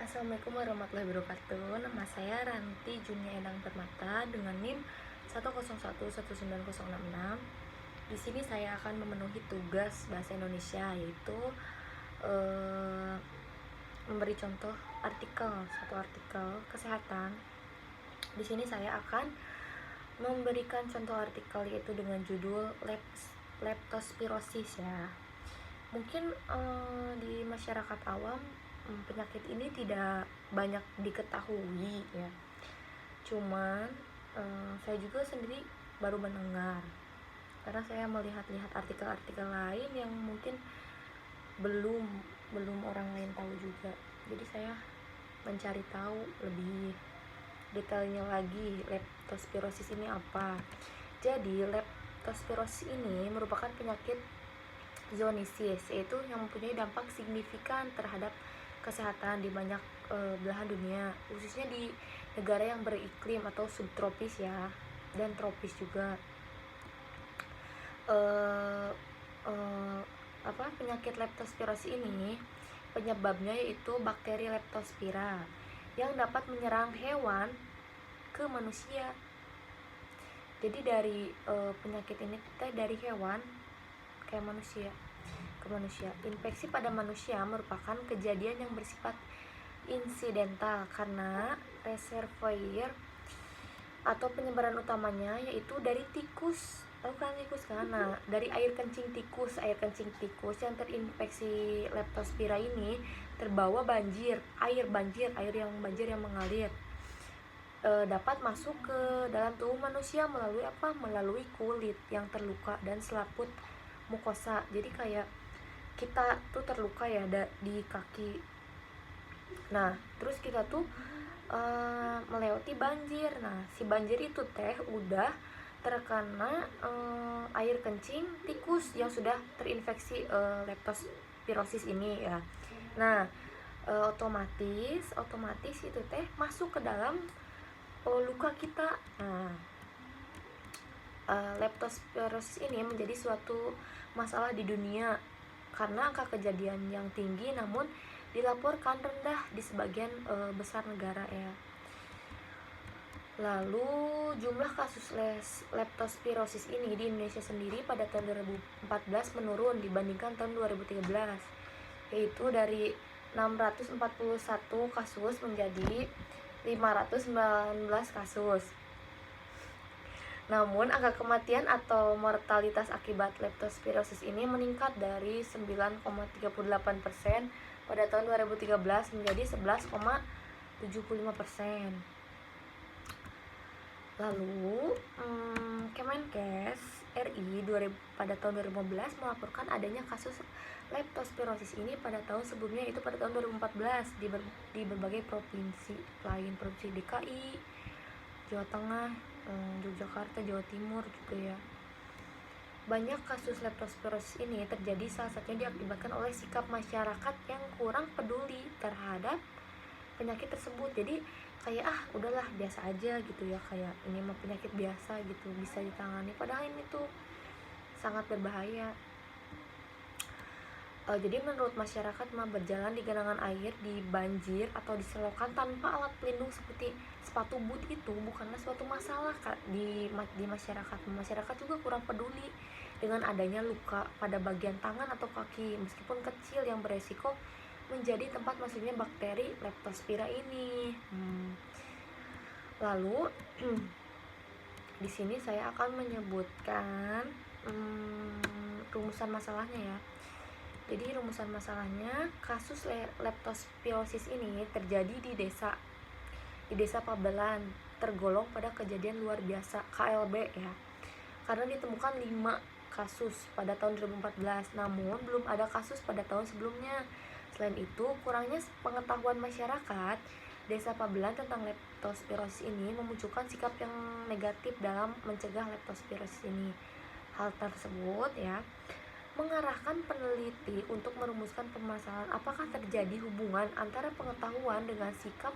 Assalamualaikum warahmatullahi wabarakatuh. Nama saya Ranti Junia Endang Permata dengan NIM 1011906. Di sini saya akan memenuhi tugas bahasa Indonesia, yaitu memberi contoh satu artikel kesehatan. Di sini saya akan memberikan contoh artikel yaitu dengan judul leptospirosis ya. Mungkin di masyarakat awam penyakit ini tidak banyak diketahui ya. Cuman saya juga sendiri baru mendengar karena saya melihat-lihat artikel-artikel lain yang mungkin belum orang lain tahu juga. Jadi saya mencari tahu lebih detailnya lagi leptospirosis ini apa. Jadi leptospirosis ini merupakan penyakit zoonosis, yaitu yang mempunyai dampak signifikan terhadap kesehatan di banyak belahan dunia, khususnya di negara yang beriklim atau subtropis ya, dan tropis juga. Penyakit leptospirosis ini penyebabnya yaitu bakteri leptospira yang dapat menyerang hewan ke manusia. Jadi dari penyakit ini dari hewan ke manusia. Infeksi pada manusia merupakan kejadian yang bersifat insidental karena reservoir atau penyebaran utamanya yaitu dari tikus. Tahu kan tikus kan? Nah, dari air kencing tikus yang terinfeksi leptospira ini terbawa air yang mengalir dapat masuk ke dalam tubuh manusia melalui kulit yang terluka dan selaput mukosa. Jadi kayak kita tuh terluka ya di kaki. Nah, terus kita tuh melewati banjir. Nah, si banjir itu udah terkena air kencing tikus yang sudah terinfeksi leptospirosis ini ya. Nah, otomatis itu masuk ke dalam luka kita. Nah, leptospirosis ini menjadi suatu masalah di dunia karena angka kejadian yang tinggi namun dilaporkan rendah di sebagian besar negara ya. Lalu jumlah kasus leptospirosis ini di Indonesia sendiri pada tahun 2014 menurun dibandingkan tahun 2013, yaitu dari 641 kasus menjadi 519 kasus. Namun angka kematian atau mortalitas akibat leptospirosis ini meningkat dari 9,38% pada tahun 2013 menjadi 11,75%. Lalu Kemenkes RI pada tahun 2015 melaporkan adanya kasus leptospirosis ini pada tahun sebelumnya, itu pada tahun 2014 di berbagai provinsi lain, provinsi DKI, Jawa Tengah, Yogyakarta, Jawa Timur juga ya. Banyak kasus leptospirosis ini terjadi salah satunya diakibatkan oleh sikap masyarakat yang kurang peduli terhadap penyakit tersebut. Jadi kayak udahlah biasa aja gitu ya, kayak ini mah penyakit biasa gitu, bisa ditangani, padahal ini tuh sangat berbahaya. Jadi menurut masyarakat berjalan di genangan air, di banjir atau di selokan tanpa alat pelindung seperti sepatu boot itu bukanlah suatu masalah di masyarakat. Masyarakat juga kurang peduli dengan adanya luka pada bagian tangan atau kaki meskipun kecil yang beresiko menjadi tempat masuknya bakteri leptospira ini. Lalu di sini saya akan menyebutkan rumusan masalahnya ya. Jadi rumusan masalahnya, kasus leptospirosis ini terjadi di desa Pabelan, tergolong pada kejadian luar biasa KLB ya, karena ditemukan 5 kasus pada tahun 2014, namun belum ada kasus pada tahun sebelumnya. Selain itu, kurangnya pengetahuan masyarakat desa Pabelan tentang leptospirosis ini memunculkan sikap yang negatif dalam mencegah leptospirosis ini. Hal tersebut ya mengarahkan peneliti untuk merumuskan permasalahan apakah terjadi hubungan antara pengetahuan dengan sikap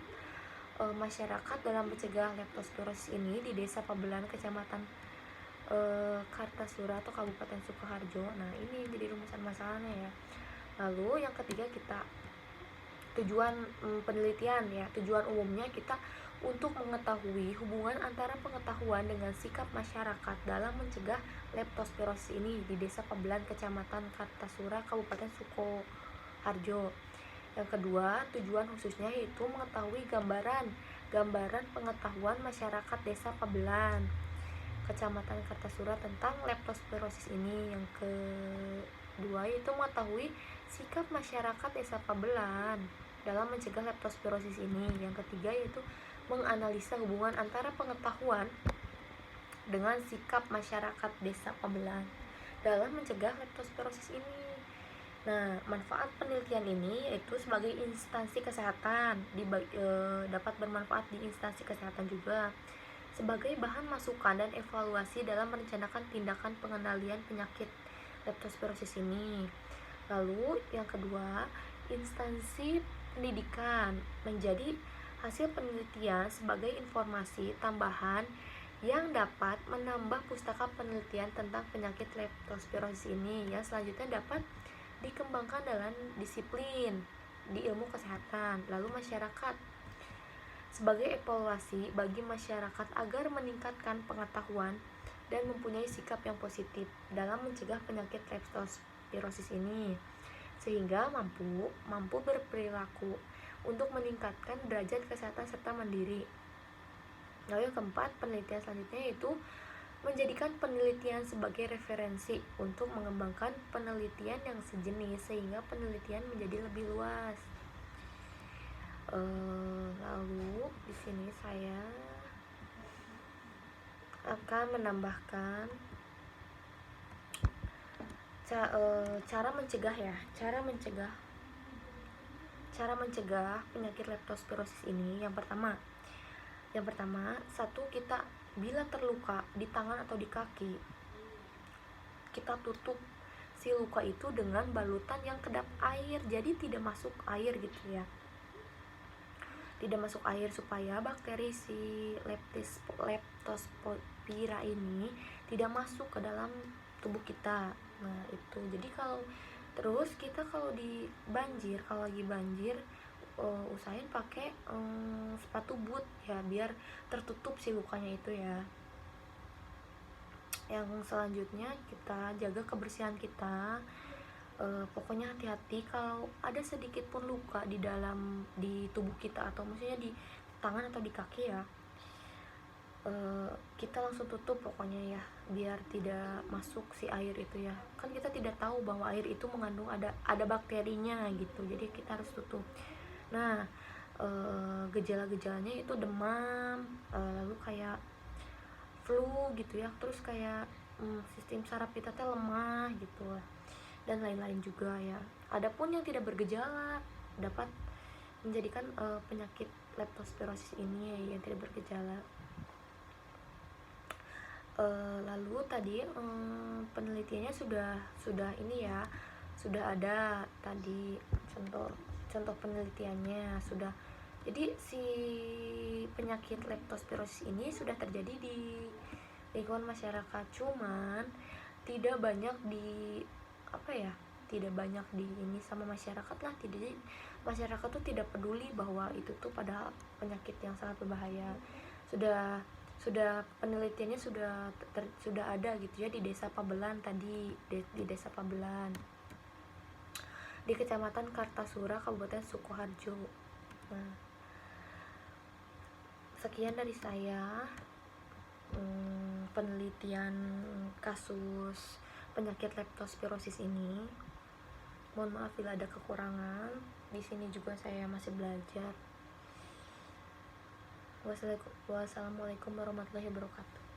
masyarakat dalam mencegah leptospirosis ini di desa Pabelan, kecamatan Kartasura atau Kabupaten Sukoharjo. Nah, ini jadi rumusan masalahnya ya. Lalu yang ketiga kita tujuan penelitian ya, tujuan umumnya kita untuk mengetahui hubungan antara pengetahuan dengan sikap masyarakat dalam mencegah leptospirosis ini di Desa Pabelan, Kecamatan Kartasura, Kabupaten Sukoharjo. Yang kedua, tujuan khususnya yaitu mengetahui gambaran pengetahuan masyarakat Desa Pabelan, Kecamatan Kartasura tentang leptospirosis ini. Yang kedua yaitu mengetahui sikap masyarakat Desa Pabelan dalam mencegah leptospirosis ini. Yang ketiga yaitu menganalisa hubungan antara pengetahuan dengan sikap masyarakat Desa Pabelan dalam mencegah leptospirosis ini. Nah, manfaat penelitian ini yaitu sebagai instansi kesehatan, dapat bermanfaat di instansi kesehatan juga sebagai bahan masukan dan evaluasi dalam merencanakan tindakan pengendalian penyakit leptospirosis ini. Lalu yang kedua, instansi pendidikan menjadi hasil penelitian sebagai informasi tambahan yang dapat menambah pustaka penelitian tentang penyakit leptospirosis ini yang selanjutnya dapat dikembangkan dalam disiplin di ilmu kesehatan. Lalu masyarakat sebagai evaluasi bagi masyarakat agar meningkatkan pengetahuan dan mempunyai sikap yang positif dalam mencegah penyakit leptospirosis ini sehingga mampu berperilaku untuk meningkatkan derajat kesehatan serta mandiri. Lalu yang keempat, penelitian selanjutnya yaitu menjadikan penelitian sebagai referensi untuk mengembangkan penelitian yang sejenis sehingga penelitian menjadi lebih luas. Lalu di sini saya akan menambahkan cara mencegah penyakit leptospirosis ini. Yang pertama, satu, kita bila terluka di tangan atau di kaki, kita tutup si luka itu dengan balutan yang kedap air, jadi tidak masuk air gitu ya, tidak masuk air supaya bakteri si leptospira ini tidak masuk ke dalam tubuh kita. Nah itu, jadi kalau lagi banjir usahain pakai sepatu boot ya biar tertutup si lukanya itu ya. Yang selanjutnya kita jaga kebersihan kita, pokoknya hati-hati kalau ada sedikit pun luka di tubuh kita atau maksudnya di tangan atau di kaki ya, kita langsung tutup pokoknya ya biar tidak masuk si air itu ya, kan kita tidak tahu bahwa air itu mengandung ada bakterinya gitu, jadi kita harus tutup. Nah gejala-gejalanya itu demam, lalu kayak flu gitu ya, terus kayak sistem saraf kita teh lemah gitu dan lain-lain juga ya. Adapun yang tidak bergejala dapat menjadikan penyakit leptospirosis ini ya, yang tidak bergejala. Lalu tadi penelitiannya sudah ini ya, sudah ada tadi contoh penelitiannya sudah. Jadi si penyakit leptospirosis ini sudah terjadi di lingkungan masyarakat, cuman tidak banyak di ini sama masyarakat lah. Jadi masyarakat tuh tidak peduli bahwa itu tuh pada penyakit yang sangat berbahaya. Sudah penelitiannya sudah ada gitu ya di Desa Pabelan tadi, di Desa Pabelan di Kecamatan Kartasura, Kabupaten Sukoharjo. Nah, sekian dari saya penelitian kasus penyakit leptospirosis ini. Mohon maaf bila ada kekurangan. Di sini juga saya masih belajar. Wassalamualaikum warahmatullahi wabarakatuh.